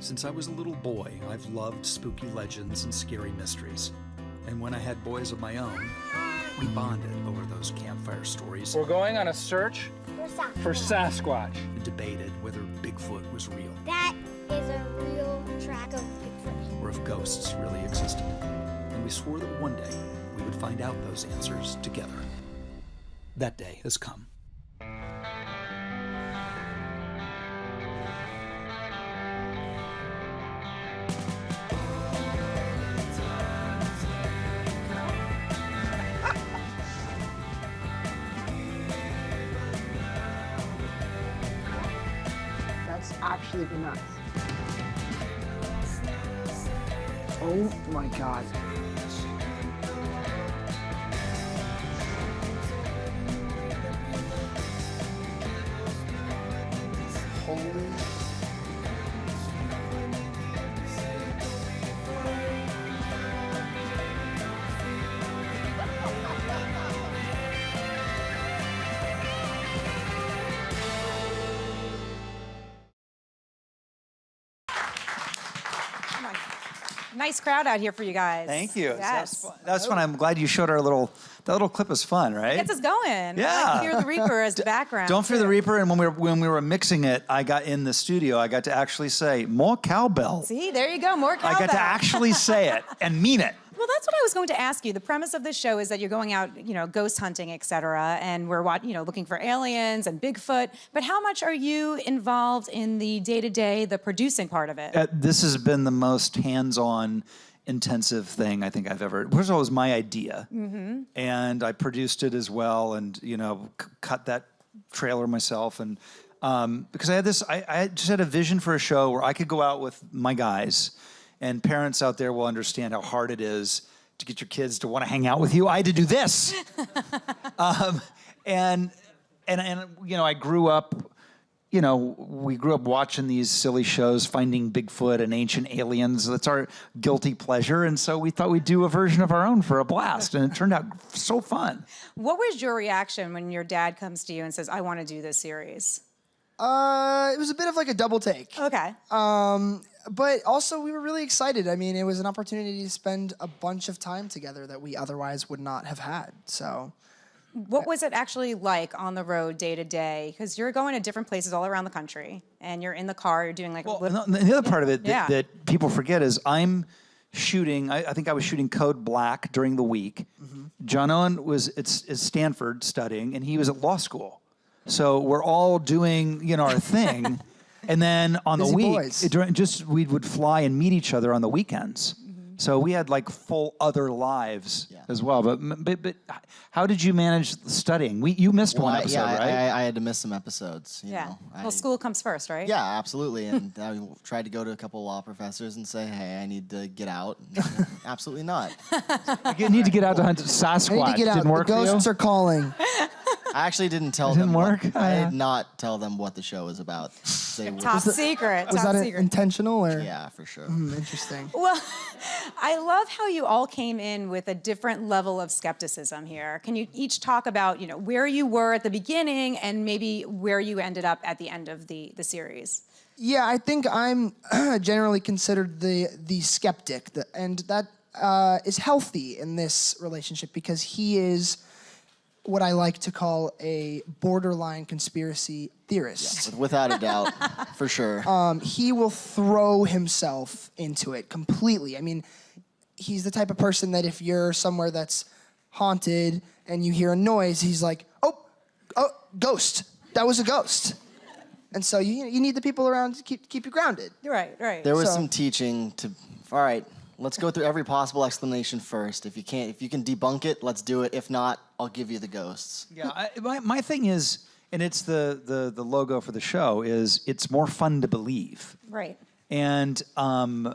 Since I was a little boy, I've loved spooky legends and scary mysteries. And when I had boys of my own, we bonded over those campfire stories. We're going on a search for Sasquatch. And debated whether Bigfoot was real. That is a real track of Bigfoot. Or if ghosts really existed. And we swore that one day we would find out those answers together. That day has come. That's actually nuts. Oh my God. Holy. Nice crowd out here for you guys. Thank you. Yes. That's fun. I'm glad you showed our little. That little clip was fun, right? Gets us going. Yeah. I like Fear the Reaper as the background. Don't Fear the Reaper. And when we were mixing it, I got in the studio. I got to actually say more cowbell. See, there you go, more cowbell. I got to actually say it and mean it. Well, that's what I was going to ask you. The premise of this show is that you're going out, ghost hunting, et cetera, and we're, looking for aliens and Bigfoot. But how much are you involved in the day-to-day, the producing part of it? This has been the most hands-on, intensive thing I think I've ever. First of all, it was my idea, and I produced it as well, and cut that trailer myself, and because I had this, I just had a vision for a show where I could go out with my guys. And parents out there will understand how hard it is to get your kids to want to hang out with you. I had to do this. And I grew up, we grew up watching these silly shows, Finding Bigfoot and Ancient Aliens. That's our guilty pleasure. And so we thought we'd do a version of our own for a blast. And it turned out so fun. What was your reaction when your dad comes to you and says, I want to do this series? It was a bit of like a double take. Okay. But also we were really excited. I mean, it was an opportunity to spend a bunch of time together that we otherwise would not have had. So, what was it actually like on the road day to day? Because you're going to different places all around the country, and you're in the car. You're doing the other part of it that people forget is I'm shooting. I think I was shooting Code Black during the week. John Owen was at Stanford studying, and he was at law school. So we're all doing our thing. And then on Busy the week, boys. we would fly and meet each other on the weekends. So we had like full other lives as well. But how did you manage studying? You missed one episode, right? I had to miss some episodes. You know. Well, school comes first, right? Yeah, absolutely. And I tried to go to a couple law professors and say, hey, I need to get out. Absolutely not. You need to get out to hunt Sasquatch. I need to get out. Didn't work The ghosts are calling. I actually didn't tell them. Didn't work? I did not tell them what the show was about. Top secret. Was that intentional or? Yeah, for sure. Interesting. Well, I love how you all came in with a different level of skepticism here. Can you each talk about, where you were at the beginning and maybe where you ended up at the end of the series? Yeah, I think I'm generally considered the skeptic, and that is healthy in this relationship because he is what I like to call a borderline conspiracy theorist. Yeah, without a doubt, for sure. He will throw himself into it completely. I mean, he's the type of person that if you're somewhere that's haunted and you hear a noise, he's like, oh, ghost. That was a ghost. And so you need the people around to keep you grounded. Right. There was some teaching to, all right, let's go through every possible explanation first. If you can debunk it, let's do it. If not, I'll give you the ghosts. Yeah, my thing is, and it's the logo for the show, is it's more fun to believe. Right. And I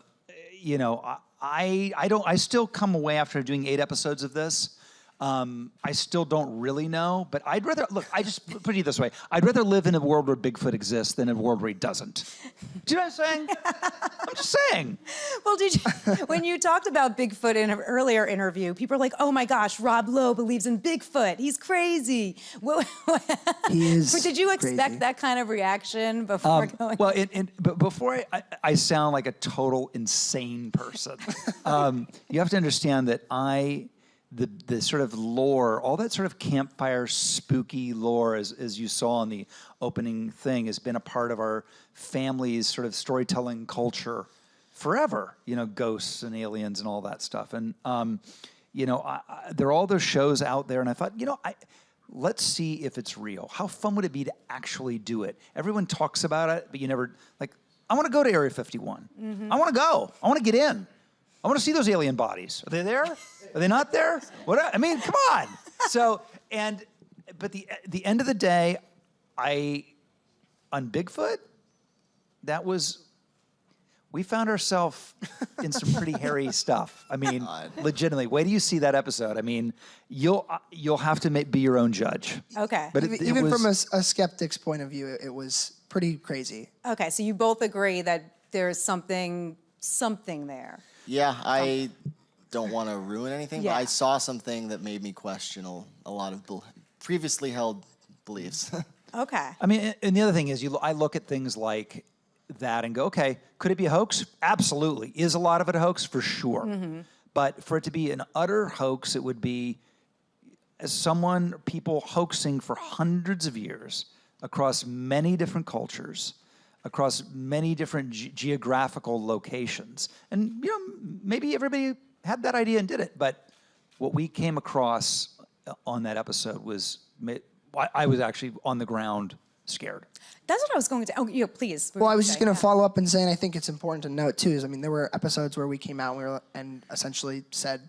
still come away after doing 8 episodes of this. I still don't really know, but I'd rather, look, I just put it this way. I'd rather live in a world where Bigfoot exists than in a world where he doesn't. Do you know what I'm saying? I'm just saying. Well, when you talked about Bigfoot in an earlier interview, people are like, oh my gosh, Rob Lowe believes in Bigfoot. He's crazy. He is But did you expect crazy. that kind of reaction before going? Well, but before I sound like a total insane person, you have to understand that the sort of lore, all that sort of campfire spooky lore, as you saw in the opening thing, has been a part of our family's sort of storytelling culture forever. You know, ghosts and aliens and all that stuff. And you know, there are all those shows out there, and I thought, you know, let's see if it's real. How fun would it be to actually do it? Everyone talks about it, but you never, like, I want to go to Area 51. I want to go. I want to get in. I want to see those alien bodies. Are they there? Are they not there? What? I mean, come on. So, but the end of the day, on Bigfoot, we found ourselves in some pretty hairy stuff. I mean, legitimately. Wait till you see that episode. I mean, you'll have to be your own judge. Okay. But Even from a skeptic's point of view, it was pretty crazy. Okay, so you both agree that there's something there. Yeah, I don't want to ruin anything, Yeah. but I saw something that made me question a lot of previously held beliefs. Okay. I mean, and the other thing is, I look at things like that and go, okay, could it be a hoax? Absolutely. Is a lot of it a hoax? For sure. But for it to be an utter hoax, it would be people hoaxing for hundreds of years across many different cultures, across many different geographical locations. And, you know, maybe everybody had that idea and did it. But what we came across on that episode was, I was actually on the ground scared. That's what I was going to. Oh, yeah, please. Well, I was just going to follow up and saying I think it's important to note too. Is I mean, there were episodes where we came out and essentially said,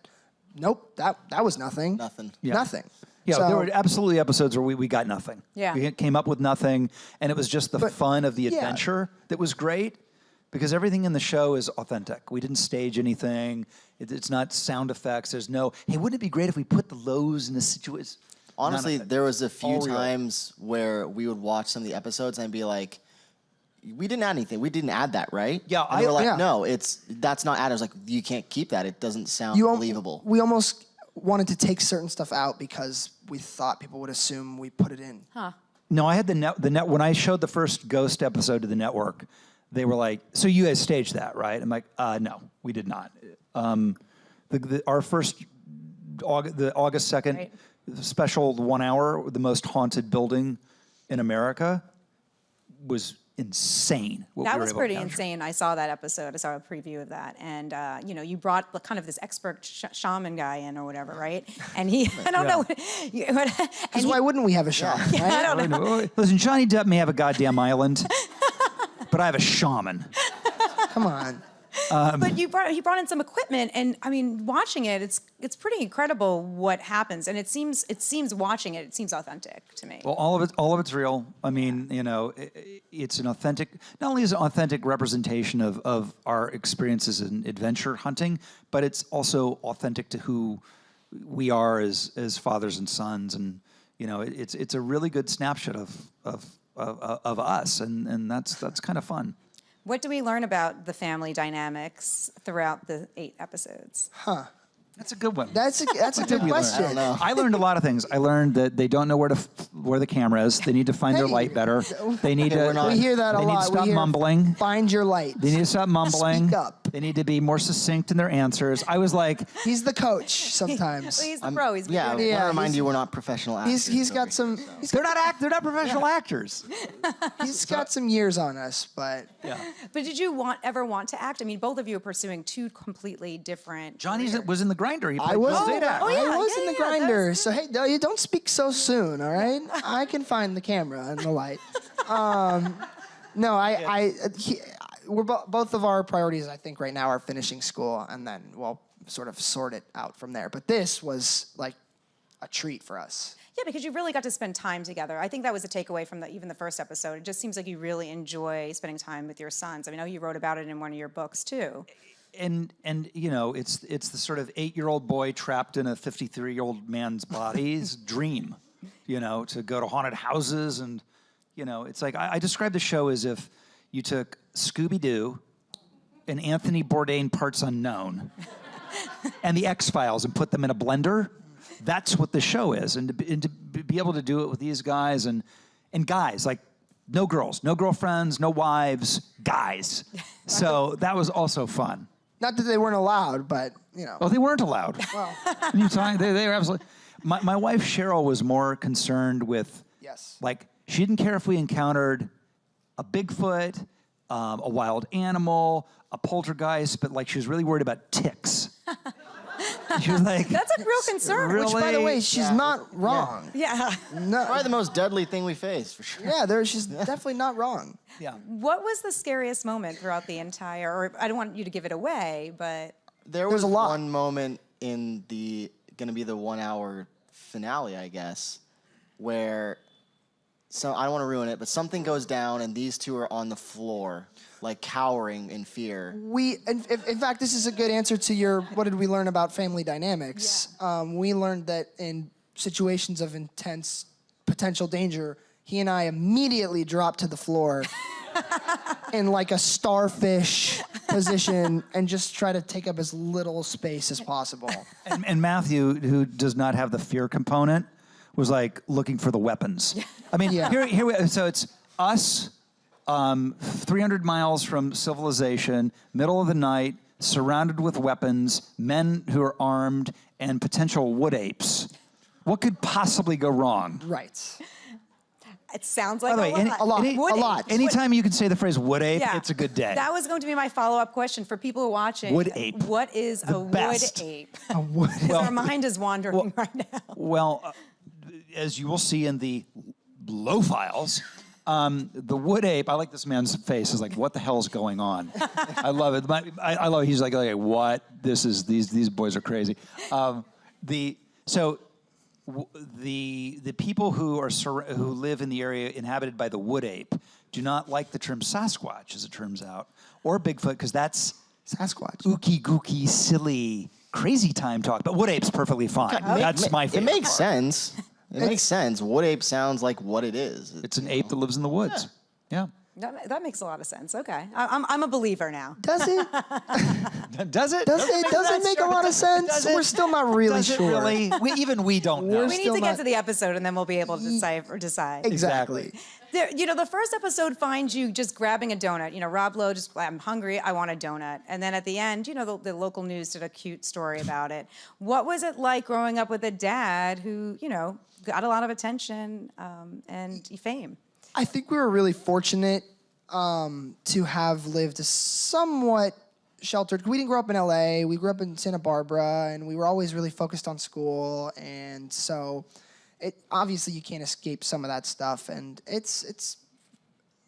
"Nope, that was nothing. Nothing. Yeah. Nothing." Yeah, So- there were absolutely episodes where we got nothing. Yeah. We came up with nothing, and it was just the fun of the yeah. adventure that was great, because everything in the show is authentic. We didn't stage anything. It's not sound effects. There's no, hey, wouldn't it be great if we put the Lowe's in a situation? Honestly, there was a few All real. times where we would watch some of the episodes and be like, we didn't add anything. We didn't add that, right? Yeah, and they were like, yeah. no, that's not added. I was like, you can't keep that. It doesn't sound believable. We almost wanted to take certain stuff out because we thought people would assume we put it in. No, I had the net. When I showed the first Ghost episode to the network, they were like, "So you guys staged that, right?" I'm like, "No, we did not." Our first the August 2nd Right. special 1 hour, the most haunted building in America, was insane. What That we were was able to pretty capture. insane. I saw that episode. I saw a preview of that, and you know, you brought kind of this expert shaman guy in or whatever, right? And he, I don't know, Because why wouldn't we have a shaman? Right? I don't know. Listen, Johnny Depp may have a goddamn island, but I have a shaman. Come on. But he brought in some equipment, and I mean, watching it, it's pretty incredible what happens, and it seems watching it seems authentic to me. Well, all of it's real. I mean, you know, it's an authentic. Not only is it an authentic representation of our experiences in adventure hunting, but it's also authentic to who we are as fathers and sons, and you know, it's a really good snapshot of us, and that's kind of fun. What do we learn about the family dynamics throughout the 8 episodes? That's a good one. That's a good question. I don't know. I learned a lot of things. I learned that they don't know where the camera is. They need to find their Hey. light better. They need we're to. not- We hear that a They lot. need to stop we hear, mumbling. Find your light. They need to stop mumbling. Speak up. They need to be more succinct in their answers. I was like, He's the coach sometimes. Well, he's the pro. He's been Yeah, I doing it. want Yeah, to remind he's- you we're not professional actors. He's got over some. here, so. they're not professional actors. He's got some years on us, but But did you ever want to act? I mean, both of you are pursuing 2 completely different. Johnny careers. was in the Grinder. He I played was. Bill Zadak. Oh, yeah, I was in the yeah, grinder. that's- So hey, you don't speak so soon, all right? I can find the camera and the light. No, both of our priorities, I think, right now are finishing school, and then we'll sort of sort it out from there. But this was like a treat for us. Yeah, because you really got to spend time together. I think that was a takeaway from even the first episode. It just seems like you really enjoy spending time with your sons. I mean, I know you wrote about it in one of your books too. and you know, it's the sort of 8-year-old boy trapped in a 53-year-old man's body's dream, you know, to go to haunted houses. And, you know, it's like, I describe the show as if you took Scooby-Doo and Anthony Bourdain Parts Unknown and the X-Files and put them in a blender. That's what the show is. And to be able to do it with these guys and guys, like, no girls, no girlfriends, no wives, guys. So that was also fun. Not that they weren't allowed, but, you know. Oh, they weren't allowed. Well, they were absolutely. My wife Cheryl was more concerned with, Yes. like, she didn't care if we encountered a Bigfoot, a wild animal, a poltergeist, but like she was really worried about ticks. She was like, That's a real concern. Really? Which, by the way, she's not wrong. Yeah. No. Probably the most deadly thing we face, for sure. Yeah, she's definitely not wrong. yeah. What was the scariest moment throughout the entire, or I don't want you to give it away, but... There was a lot. one moment in gonna be the 1-hour finale, I guess, where, so I don't want to ruin it, but something goes down and these two are on the floor, like cowering in fear. In fact, this is a good answer to your, what did we learn about family dynamics? Yeah. We learned that in situations of intense potential danger, he and I immediately drop to the floor in like a starfish position and just try to take up as little space as possible. And Matthew, who does not have the fear component, was like looking for the weapons. I mean, Yeah. so it's us, 300 miles from civilization, middle of the night, surrounded with weapons, men who are armed, and potential wood apes. What could possibly go wrong? Right. It sounds like By the way, A lot. Wood A ape. lot. Anytime you can say the phrase wood ape, Yeah. it's a good day. That was going to be my follow-up question for people who are watching. Wood ape. What is The a best. wood ape? Wood. Because our mind is wandering right now. Well, as you will see in the Lowe Files, the wood ape, I like this man's face, is like, what the hell is going on? I love it. I love it. He's like, what? These boys are crazy. The people who live in the area inhabited by the wood ape do not like the term Sasquatch, as it turns out, or Bigfoot, because that's Sasquatch. ooky gooky, silly, crazy time talk. But wood ape's perfectly fine. That's my It favorite. makes part. sense. It makes sense. Wood ape sounds like what it is. It's an ape that lives in the woods. Yeah. That makes a lot of sense. Okay. I'm a believer now. Does it? Does it? Does it make a lot of sense? Does it? We're still not really Does it sure. really? We don't know. We're We need still to get not- to the episode and then we'll be able to decide. Exactly. The first episode finds you just grabbing a donut. You know, Rob Lowe I'm hungry, I want a donut. And then at the end, you know, the local news did a cute story about it. What was it like growing up with a dad who, you know, got a lot of attention and fame? I think we were really fortunate to have lived a somewhat sheltered. We didn't grow up in LA. We grew up in Santa Barbara, and we were always really focused on school. And so, obviously you can't escape some of that stuff. And it's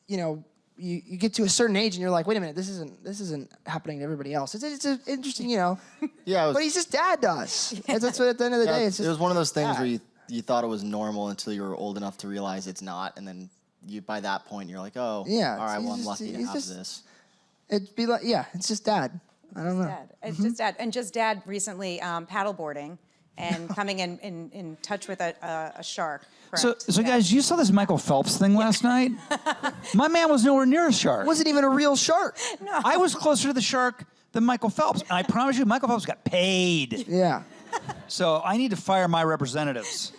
you know, you get to a certain age and you're like, wait a minute, this isn't happening to everybody else. It's interesting, you know. Yeah, but he's just dad to us. That's what at the end of the day, it's just it was one of those things dad. where you thought it was normal until you were old enough to realize it's not, and then by that point you're like, oh, Yeah, all right, well, I'm he's lucky to he's have just- this. It'd be like, yeah, it's just dad. I don't know. Dad. It's just dad. And just dad recently paddleboarding and coming in touch with a shark. So correct? Yeah. guys, you saw this Michael Phelps thing last night? My man was nowhere near a shark. Wasn't even a real shark. I was closer to the shark than Michael Phelps. And I promise you, Michael Phelps got paid. Yeah. So I need to fire my representatives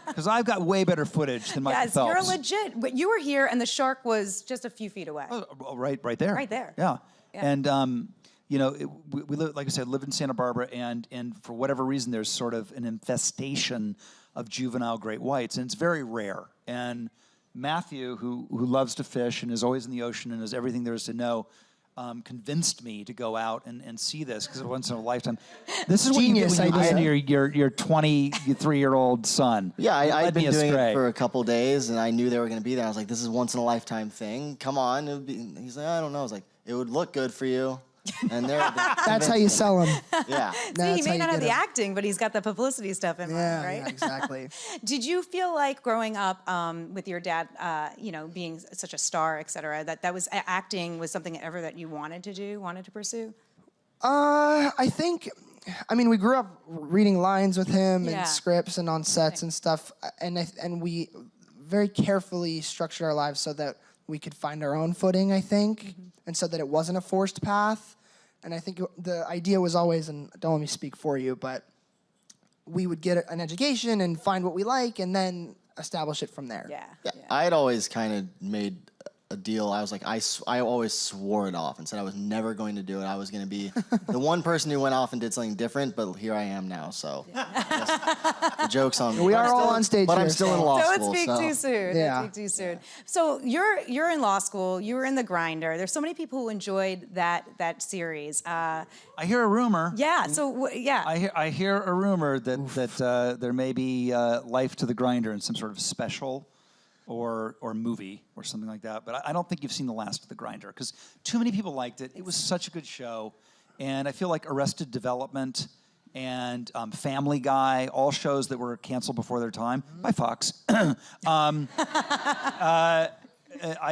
because I've got way better footage than Michael Yes, Phelps. you're legit. But you were here, and the shark was just a few feet away. Oh, right there. Right there. Yeah. Yeah. And you know, we live, like I said, live in Santa Barbara, and for whatever reason, there's sort of an infestation of juvenile great whites, and it's very rare. And Matthew, who loves to fish and is always in the ocean and knows everything there is to know, convinced me to go out and see this because once in a lifetime. This is Genius what you get when you idea. listen to your 23-year-old son. Yeah, It I'd led me been doing astray. it for a couple days, and I knew they were going to be there. I was like, this is a once-in-a-lifetime thing. Come on. It would be, he's like, I don't know. I was like, it would look good for you. And That's how you sell them. Yeah. See, he That's how may you not have get the 'em. acting, but he's got the publicity stuff in Yeah, mind, right? yeah, exactly. Did you feel like growing up with your dad, you know, being such a star, et cetera, that was acting was something ever that you wanted to do, wanted to pursue? I think, I mean, we grew up reading lines with him Yeah. and scripts and on sets and stuff, and we very carefully structured our lives so that we could find our own footing, I think, and so that it wasn't a forced path. And I think the idea was always, and don't let me speak for you, but we would get an education and find what we like and then establish it from there. Yeah. I had always kind of made a deal. I was like, I always swore it off and said I was never going to do it. I was going to be the one person who went off and did something different, but here I am now. So the joke's on me. We But are I'm all still- on stage but I'm here, still in so- law Don't school. speak so. too soon. Yeah. Don't speak too soon. So you're in law school. You were in The Grinder. There's so many people who enjoyed that series. I hear a rumor. Yeah. So yeah. I hear a rumor that there may be life to the Grinder in some sort of special or movie or something like that. But I don't think you've seen the last of the Grinder because too many people liked it. It was such a good show, and I feel like Arrested Development and Family Guy, all shows that were canceled before their time by Fox. I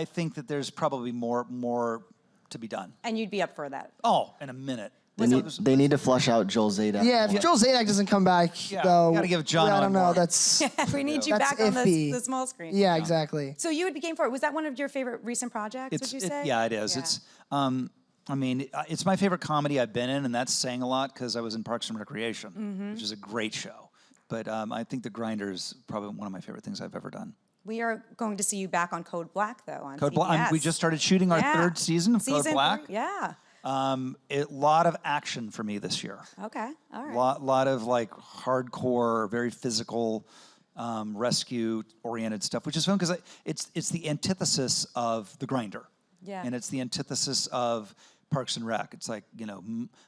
think that there's probably more to be done. And you'd be up for that. Oh, in a minute. They need to flush out Joel Zadak. Yeah, if Joel Zadak doesn't come back, Yeah, though, you gotta give John I Owen don't know. more. That's We need you That's back on iffy. the small screen. yeah, exactly. So you would be game for it. Was that one of your favorite recent projects, would you say? Yeah, it is. Yeah. It's I mean, it's my favorite comedy I've been in, and that's saying a lot because I was in Parks and Recreation, which is a great show. But I think The Grinder is probably one of my favorite things I've ever done. We are going to see you back on Code Black, though, on Code Black. CBS. We just started shooting our Yeah. third season of Code Season Black. 3, yeah. A lot of action for me this year. Okay, all right. Lot of like hardcore, very physical, rescue-oriented stuff, which is fun because it's the antithesis of The Grinder. Yeah. And it's the antithesis of Parks and Rec. It's like,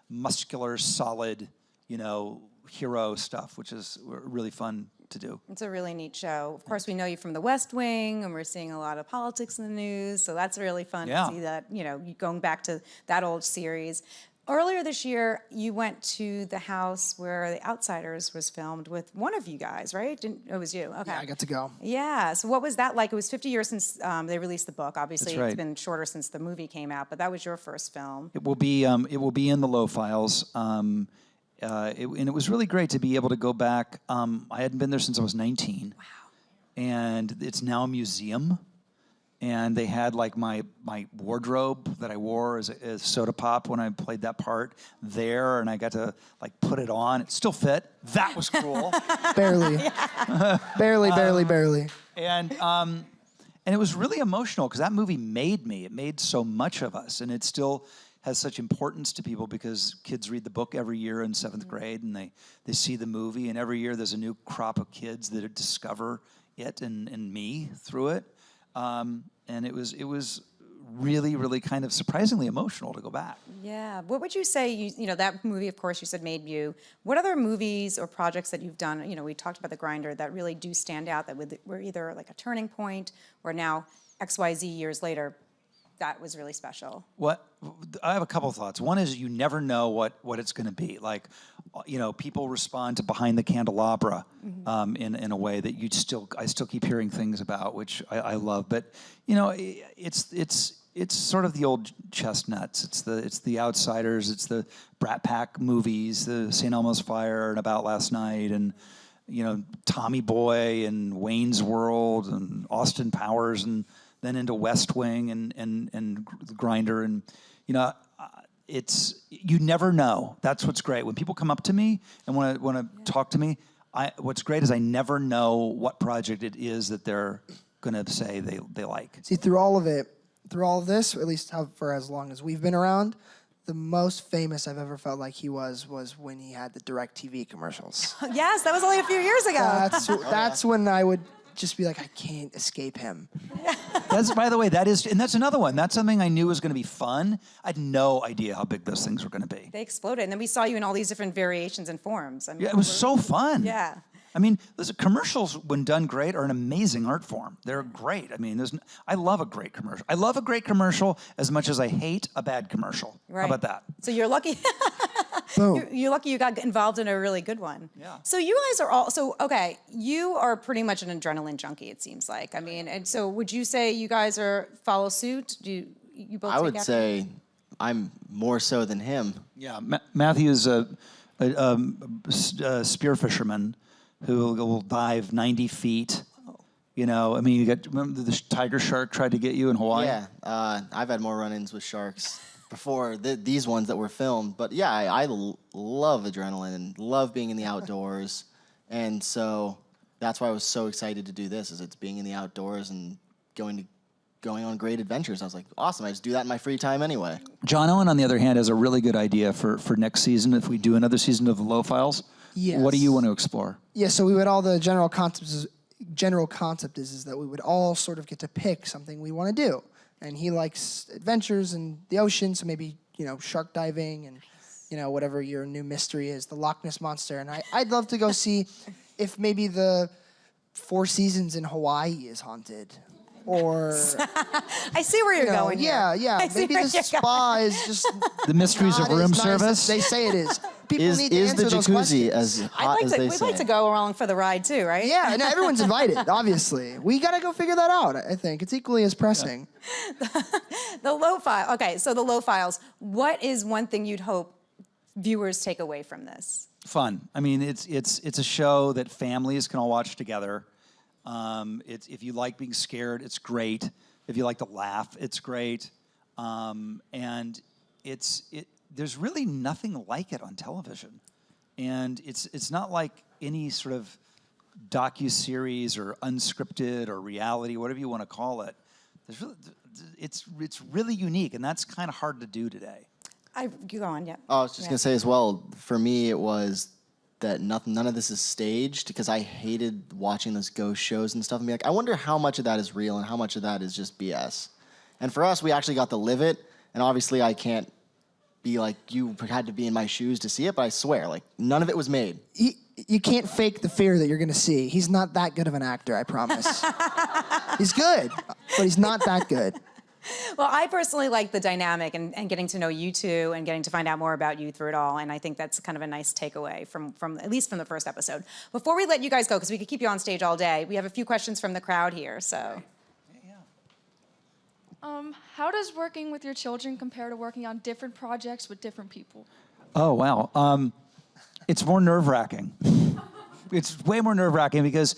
muscular, solid, hero stuff, which is really fun to do. It's a really neat show. Of course, we know you from The West Wing, and we're seeing a lot of politics in the news, so that's really fun Yeah. to see that, you going back to that old series. Earlier this year, you went to the house where The Outsiders was filmed with one of you guys, right? It was you. Okay. Yeah, I got to go. Yeah. So what was that like? It was 50 years since they released the book. Obviously, That's right. it's been shorter since the movie came out, but that was your first film. It will be in the Lowe Files. And it was really great to be able to go back. I hadn't been there since I was 19. Wow. And it's now a museum. And they had like my wardrobe that I wore as Soda Pop when I played that part there, and I got to like put it on. It still fit. That was cool. Barely. barely. And it was really emotional because that movie made me. It made so much of us, and it still has such importance to people because kids read the book every year in 7th grade, and they see the movie, and every year there's a new crop of kids that discover it and me through it. And it was really, really kind of surprisingly emotional to go back. Yeah. What would you say, that movie, of course, you said made you. What other movies or projects that you've done, we talked about The Grinder, that really do stand out, that were either like a turning point or now XYZ years later, that was really special? I have a couple thoughts. One is you never know what it's going to be. Like, people respond to Behind the Candelabra in a way that I still keep hearing things about, which I love. But it's sort of the old chestnuts. It's the Outsiders. It's the Brat Pack movies, the St. Elmo's Fire and About Last Night, and Tommy Boy and Wayne's World and Austin Powers, and then into West Wing and The Grinder, and you never know. That's what's great. When people come up to me and want to talk to me, what's great is I never know what project it is that they're going to say they like. See, through all of this, or at least for as long as we've been around, the most famous I've ever felt like he was when he had the DirecTV commercials. Yes, that was only a few years ago. That's when I would just be like, I can't escape him. That's, by the way, that's another one. That's something I knew was going to be fun. I had no idea how big those things were going to be. They exploded, and then we saw you in all these different variations and forms. Yeah, it was so fun. Yeah. I mean, commercials, when done great, are an amazing art form. They're great. I mean, I love a great commercial. I love a great commercial as much as I hate a bad commercial. Right. How about that? So you're lucky. Boom. You're lucky you got involved in a really good one. Yeah. So you guys are okay, you are pretty much an adrenaline junkie, it seems like. I mean, and so would you say you guys follow suit? Do you both I take would after? say I'm more so than him. Yeah, Matthew's a spear fisherman who will dive 90 feet. You know, I mean, remember the tiger shark tried to get you in Hawaii? Yeah, I've had more run-ins with sharks before these ones that were filmed. But yeah, I love adrenaline and love being in the outdoors. And so that's why I was so excited to do this, is it's being in the outdoors and going on great adventures. I was like, awesome, I just do that in my free time anyway. John Owen, on the other hand, has a really good idea for next season if we do another season of the Lowe Files. Yes. What do you want to explore? Yeah, so we would all, the general concept is that we would all sort of get to pick something we want to do. And he likes adventures and the ocean, so maybe, you know, shark diving and, you know, whatever your new mystery is, the Loch Ness Monster. And I'd love to go see if maybe the Four Seasons in Hawaii is haunted. Or I see where you're going here. Yeah. Maybe the spa is just The mysteries of not room as nice service? as they say it is. People need to Is answer the those jacuzzi questions. as hot as they We'd say? like to go along for the ride too, right? Yeah, and everyone's invited, obviously. We got to go figure that out, I think. It's equally as pressing. The Lowe Files. Okay, so the Lowe Files. What is one thing you'd hope viewers take away from this? Fun. I mean, it's a show that families can all watch together. If you like being scared, it's great. If you like to laugh, it's great. And there's really nothing like it on television. And it's not like any sort of docuseries or unscripted or reality, whatever you want to call it. It's really unique, and that's kind of hard to do today. You go on, yeah. I was just going to say as well, for me it was that none of this is staged, because I hated watching those ghost shows and stuff and be like, I wonder how much of that is real and how much of that is just BS. And for us, we actually got to live it, and obviously I can't be like, you had to be in my shoes to see it, but I swear, like, none of it was made. You can't fake the fear that you're going to see. He's not that good of an actor, I promise. He's good, but he's not that good. Well, I personally like the dynamic and getting to know you two and getting to find out more about you through it all. And I think that's kind of a nice takeaway from at least from the first episode. Before we let you guys go, because we could keep you on stage all day, we have a few questions from the crowd here. So, how does working with your children compare to working on different projects with different people? Oh, wow. It's more nerve-wracking. It's way more nerve-wracking because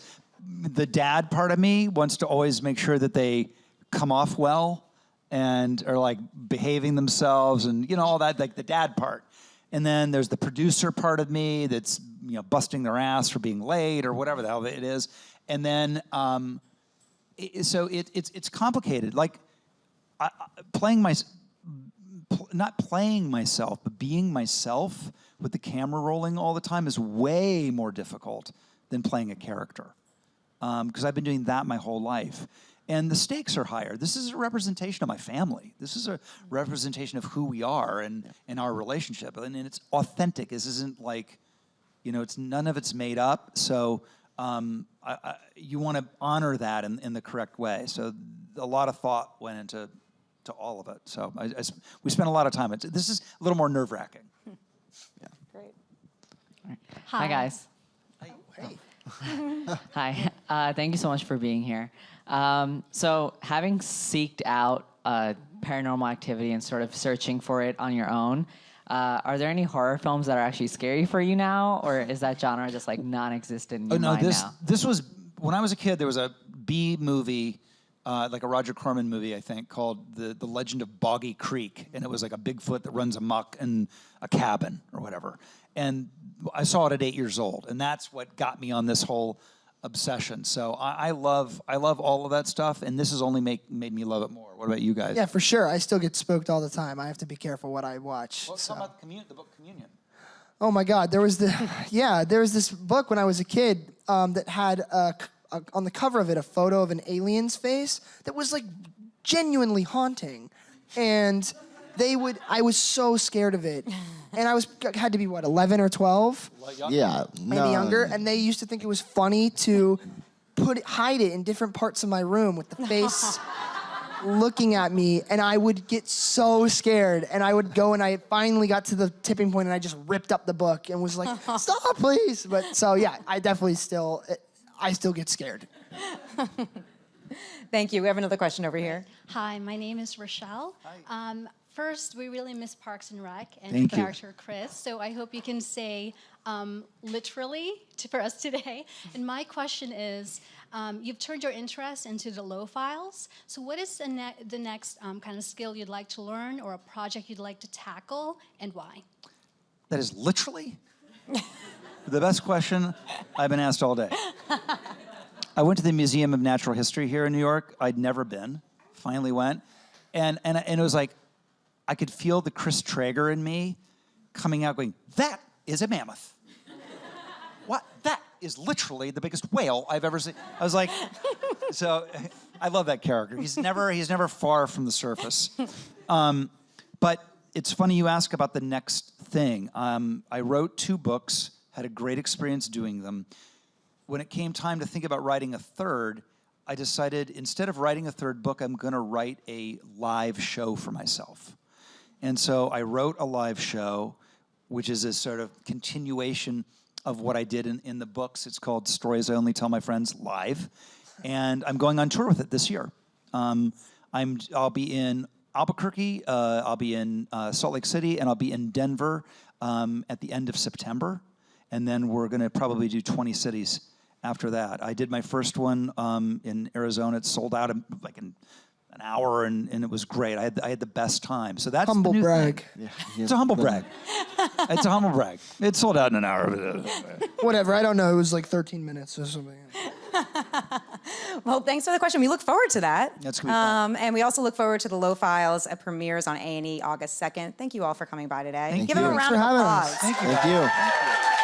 the dad part of me wants to always make sure that they come off well and are like behaving themselves and, you know, all that, like the dad part. And then there's the producer part of me that's, you know, busting their ass for being late or whatever the hell it is. And then, it's complicated. Like, not playing myself, but being myself with the camera rolling all the time is way more difficult than playing a character. Because I've been doing that my whole life. And the stakes are higher. This is a representation of my family. This is a representation of who we are and our relationship. And it's authentic. This isn't like, you know, none of it's made up. So you want to honor that in the correct way. So a lot of thought went into all of it. So we spent a lot of time. This is a little more nerve-wracking. Yeah. Great. Hi, guys. Hey. Hi. Thank you so much for being here. So having seeked out paranormal activity and sort of searching for it on your own, are there any horror films that are actually scary for you now, or is that genre just like non-existent in your mind now? This was, when I was a kid, there was a B movie, like a Roger Corman movie, I think, called The Legend of Boggy Creek, and it was like a Bigfoot that runs amok in a cabin or whatever. And I saw it at 8 years old, and that's what got me on this whole obsession. So I love all of that stuff, and this has only made me love it more. What about you guys? Yeah, for sure. I still get spooked all the time. I have to be careful what I watch. Well, let's talk about the book Communion. Oh my God, there was this book when I was a kid that had on the cover of it a photo of an alien's face that was like genuinely haunting, and I was so scared of it, and I had to be 11 or 12, Yeah, maybe younger, and they used to think it was funny to hide it in different parts of my room with the face looking at me, and I would get so scared, and I would go, and I finally got to the tipping point, and I just ripped up the book and was like, stop, please. But so yeah, I definitely still get scared. Thank you. We have another question over here. Hi, my name is Rochelle. First, we really miss Parks and Rec and Thank your you. character Chris, so I hope you can say literally for us today. And my question is, you've turned your interest into the Lowe Files. So what is the next kind of skill you'd like to learn or a project you'd like to tackle, and why? That is literally the best question I've been asked all day. I went to the Museum of Natural History here in New York. I'd never been. Finally went. And it was like, I could feel the Chris Traeger in me coming out going, that is a mammoth. What? That is literally the biggest whale I've ever seen. I was like, so I love that character. He's never far from the surface. But it's funny you ask about the next thing. I wrote 2 books, had a great experience doing them. When it came time to think about writing a third, I decided instead of writing a third book, I'm going to write a live show for myself. And so I wrote a live show, which is a sort of continuation of what I did in the books. It's called Stories I Only Tell My Friends Live. And I'm going on tour with it this year. I'll be in Albuquerque, I'll be in Salt Lake City, and I'll be in Denver at the end of September. And then we're going to probably do 20 cities after that. I did my first one in Arizona. It sold out in an hour, and it was great. I had the best time. So that's Humble the new brag. thing. Yeah. It's a humble brag. It's a humble brag. It sold out in an hour. Whatever, I don't know. It was like 13 minutes or something. Well, thanks for the question. We look forward to that. That's gonna be fun. And we also look forward to the Lowe Files. It premieres on A&E August 2nd. Thank you all for coming by today. Thank Give you. them a Thanks round for of having applause. us. Thank you. Thank you.